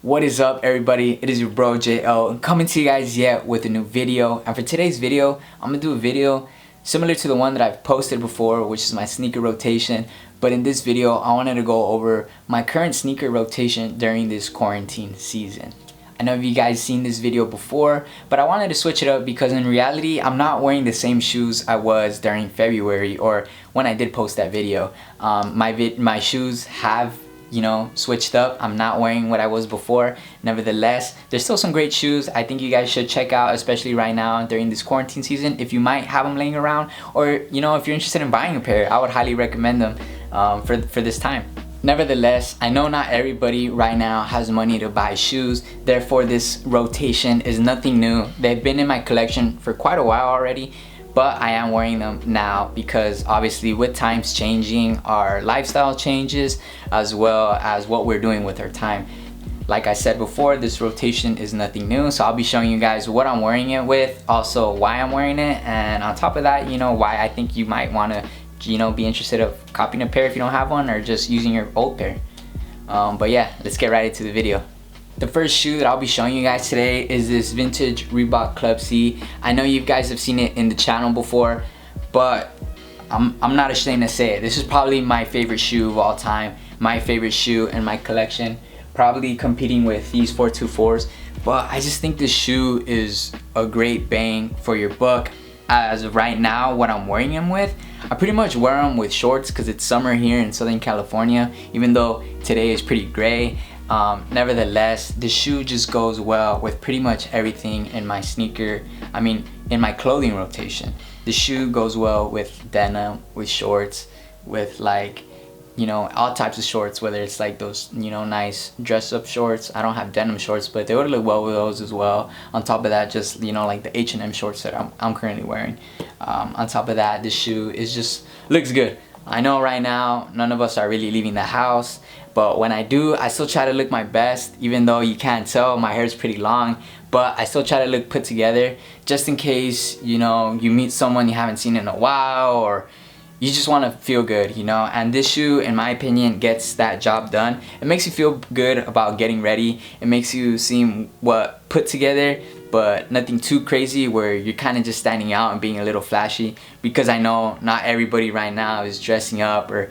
What is up, everybody? It is your bro JL coming to you guys yet with a new video. And for today's video, I'm gonna do a video similar to the one that I've posted before, which is my sneaker rotation. But in this video, I wanted to go over my current sneaker rotation during this quarantine season. I know you guys seen this video before, but I wanted to switch it up because in reality, I'm not wearing the same shoes I was during February or when I did post that video. My shoes have switched up. I'm not wearing what I was before. Nevertheless, there's still some great shoes I think you guys should check out, especially right now during this quarantine season. If you might have them laying around, or if you're interested in buying a pair, I would highly recommend them for this time. Nevertheless, I know not everybody right now has money to buy shoes, therefore this rotation is nothing new. They've been in my collection for quite a while already, but I am wearing them now because obviously with times changing, our lifestyle changes as well as what we're doing with our time. Like I said before, this rotation is nothing new, so I'll be showing you guys what I'm wearing it with, also why I'm wearing it, and on top of that, why I think you might want to be interested of copying a pair if you don't have one, or just using your old pair. But yeah, let's get right into the video. The first shoe that I'll be showing you guys today is this vintage Reebok Club C. I know you guys have seen it in the channel before, but I'm not ashamed to say it. This is probably my favorite shoe of all time, my favorite shoe in my collection, probably competing with these 424s. But I just think this shoe is a great bang for your buck. As of right now, what I'm wearing them with, I pretty much wear them with shorts because it's summer here in Southern California, even though today is pretty gray. Nevertheless, the shoe just goes well with pretty much everything in my in my clothing rotation. The shoe goes well with denim, with shorts, with all types of shorts, whether it's like those nice dress up shorts. I don't have denim shorts, but they would look well with those as well. On top of that, just like the H&M shorts that I'm currently wearing. On top of that, this shoe looks good. I know right now none of us are really leaving the house, but when I do, I still try to look my best, even though you can't tell my hair is pretty long. But I still try to look put together, just in case you meet someone you haven't seen in a while, or you just want to feel good, and this shoe, in my opinion, gets that job done. It makes you feel good about getting ready. It makes you seem put together, but nothing too crazy where you're kind of just standing out and being a little flashy, because I know not everybody right now is dressing up or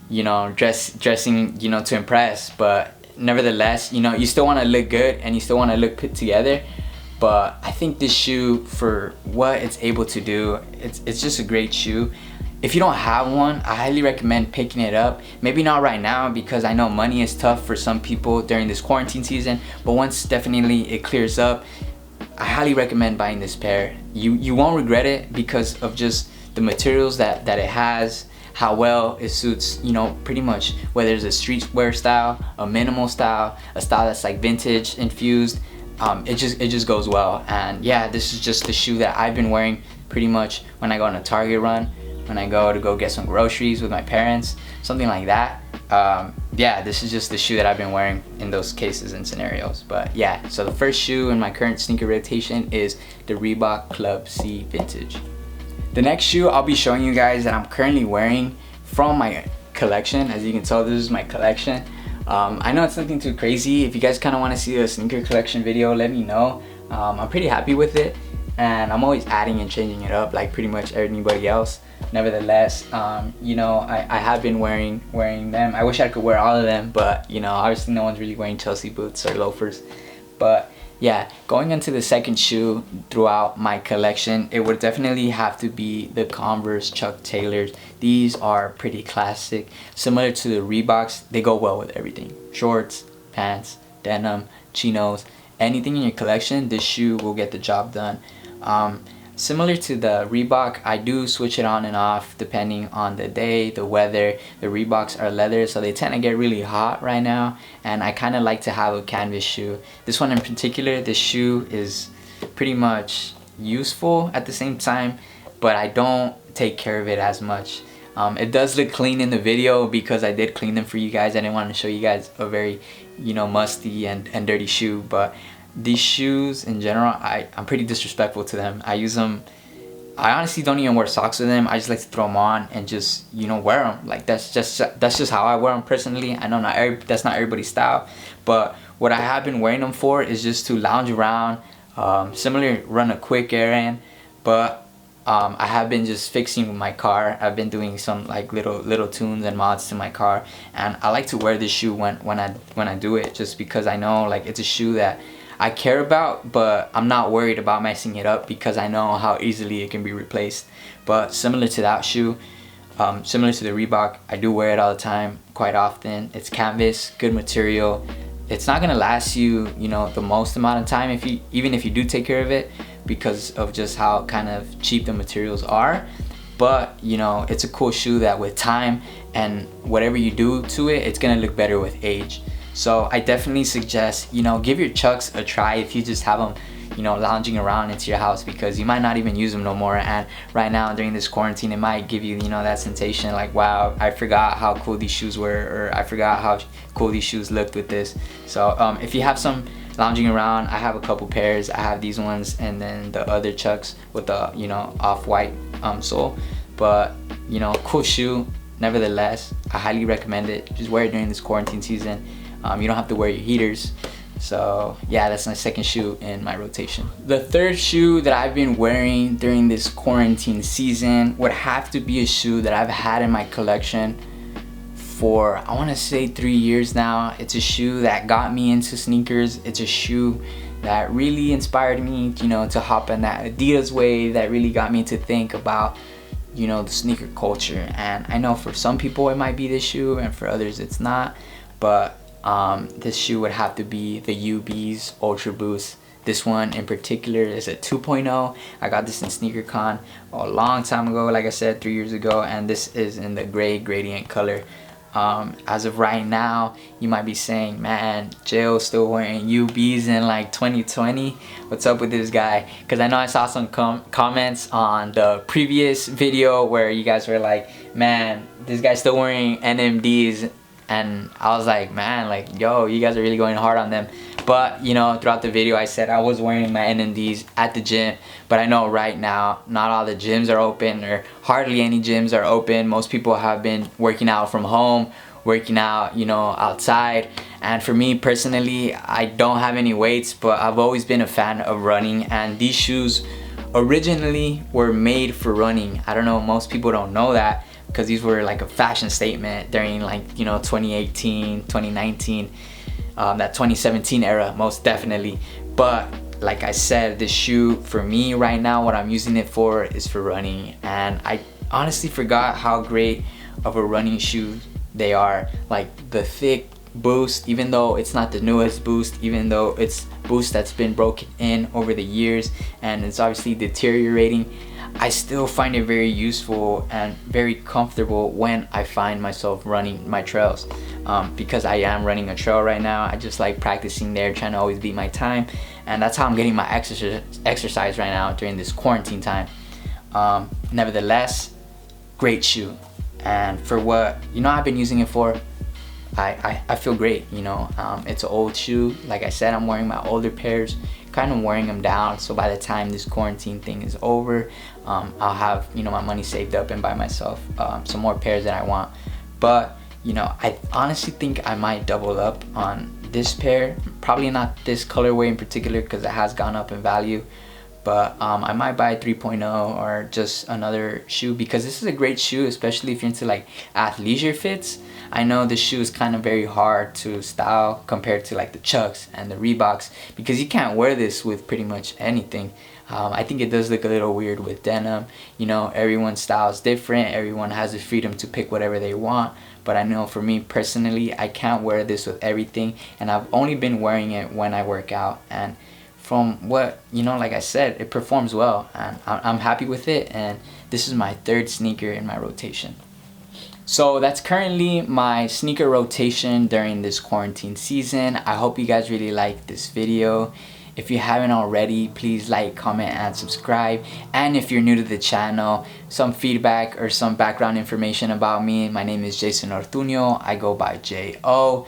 dressing to impress. But nevertheless, you still want to look good and you still want to look put together. But I think this shoe, for what it's able to do, it's just a great shoe. If you don't have one, I highly recommend picking it up. Maybe not right now, because I know money is tough for some people during this quarantine season, but once definitely it clears up, I highly recommend buying this pair. You won't regret it because of just the materials that it has, how well it suits, pretty much whether it's a streetwear style, a minimal style, a style that's like vintage infused. It just goes well. And yeah, this is just the shoe that I've been wearing pretty much when I go on a Target run, when I go get some groceries with my parents, something like that. Yeah, this is just the shoe that I've been wearing in those cases and scenarios. But yeah, so the first shoe in my current sneaker rotation is the Reebok Club C Vintage. The next shoe I'll be showing you guys that I'm currently wearing from my collection. As you can tell, this is my collection. I know it's nothing too crazy. If you guys kind of want to see a sneaker collection video, let me know. I'm pretty happy with it, and I'm always adding and changing it up like pretty much anybody else. Nevertheless, I have been wearing them. I wish I could wear all of them, but obviously no one's really wearing Chelsea boots or loafers. But yeah, going into the second shoe throughout my collection, it would definitely have to be the Converse Chuck Taylors. These are pretty classic, similar to the Reeboks. They go well with everything: shorts, pants, denim, chinos, anything in your collection. This shoe will get the job done. Similar to the Reebok, I do switch it on and off depending on the day, the weather. The Reeboks are leather, so they tend to get really hot right now, and I kind of like to have a canvas shoe. This one in particular, this shoe is pretty much useful at the same time, but I don't take care of it as much. It does look clean in the video because I did clean them for you guys. I didn't want to show you guys a very musty and dirty shoe, but these shoes in general, I'm pretty disrespectful to them. I use them, I honestly don't even wear socks with them. I just like to throw them on and just wear them. Like that's just how I wear them personally. I know that's not everybody's style, but what I have been wearing them for is just to lounge around, similarly run a quick errand, but I have been just fixing my car. I've been doing some like little tunes and mods to my car, and I like to wear this shoe when I do it, just because I know like it's a shoe that I care about, but I'm not worried about messing it up because I know how easily it can be replaced. But similar to that shoe, similar to the Reebok, I do wear it all the time, quite often. It's canvas, good material. It's not gonna last you, you know, the most amount of time even if you do take care of it, because of just how kind of cheap the materials are. But you know, it's a cool shoe that with time and whatever you do to it, it's gonna look better with age. So I definitely suggest, you know, give your Chucks a try if you just have them, you know, lounging around into your house, because you might not even use them no more. And right now during this quarantine, it might give you, you know, that sensation like, wow, I forgot how cool these shoes were, or I forgot how cool these shoes looked with this. So if you have some lounging around, I have a couple pairs. I have these ones and then the other Chucks with the, you know, off-white sole. But you know, cool shoe nevertheless. I highly recommend it. Just wear it during this quarantine season. You don't have to wear your heaters. So yeah, that's my second shoe in my rotation. The third shoe that I've been wearing during this quarantine season would have to be a shoe that I've had in my collection for, I want to say, 3 years now. It's a shoe that got me into sneakers. It's a shoe that really inspired me, you know, to hop on that Adidas wave, that really got me to think about, you know, the sneaker culture. And I know for some people it might be this shoe and for others it's not, but this shoe would have to be the UB's Ultra Boost. This one in particular is a 2.0. I got this in SneakerCon a long time ago, like I said, 3 years ago, and this is in the gray gradient color. As of right now, you might be saying, man, J.O.'s still wearing UBs in like 2020. What's up with this guy? Because I know I saw some comments on the previous video where you guys were like, man, this guy's still wearing NMDs. And I was like, man, like, yo, you guys are really going hard on them. But you know, throughout the video I said I was wearing my NMDs at the gym, but I know right now not all the gyms are open, or hardly any gyms are open. Most people have been working out from home, working out, you know, outside. And for me personally, I don't have any weights, but I've always been a fan of running, and these shoes originally were made for running. I don't know, most people don't know that, because these were like a fashion statement during, like, you know, 2018, 2019, that 2017 era, most definitely. But like I said, this shoe for me right now, what I'm using it for is for running. And I honestly forgot how great of a running shoe they are. Like the thick Boost, even though it's not the newest Boost, even though it's Boost that's been broken in over the years and it's obviously deteriorating, I still find it very useful and very comfortable when I find myself running my trails. Because I am running a trail right now, I just like practicing there, trying to always beat my time, and that's how I'm getting my exercise right now during this quarantine time. Nevertheless, great shoe, and for what, you know, I've been using it for, I feel great, you know. It's an old shoe. Like I said, I'm wearing my older pairs, kind of wearing them down, so by the time this quarantine thing is over, I'll have, you know, my money saved up and buy myself some more pairs that I want. But you know, I honestly think I might double up on this pair. Probably not this colorway in particular, because it has gone up in value, but I might buy a 3.0 or just another shoe, because this is a great shoe, especially if you're into like athleisure fits. I know this shoe is kind of very hard to style compared to like the Chucks and the Reeboks, because you can't wear this with pretty much anything. I think it does look a little weird with denim. You know, everyone's style is different. Everyone has the freedom to pick whatever they want. But I know for me personally, I can't wear this with everything, and I've only been wearing it when I work out. And from what, you know, like I said, it performs well, and I'm happy with it. And this is my third sneaker in my rotation. So that's currently my sneaker rotation during this quarantine season. I hope you guys really like this video. If you haven't already, please like, comment, and subscribe. And if you're new to the channel, some feedback or some background information about me: my name is Jason Ortuño. I go by J.O.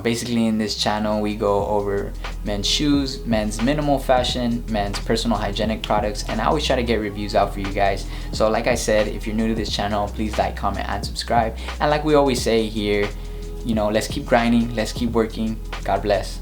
Basically in this channel we go over men's shoes, men's minimal fashion, men's personal hygienic products, and I always try to get reviews out for you guys. So like I said, if you're new to this channel, please like, comment, and subscribe. And like we always say here, you know, let's keep grinding, let's keep working. God bless.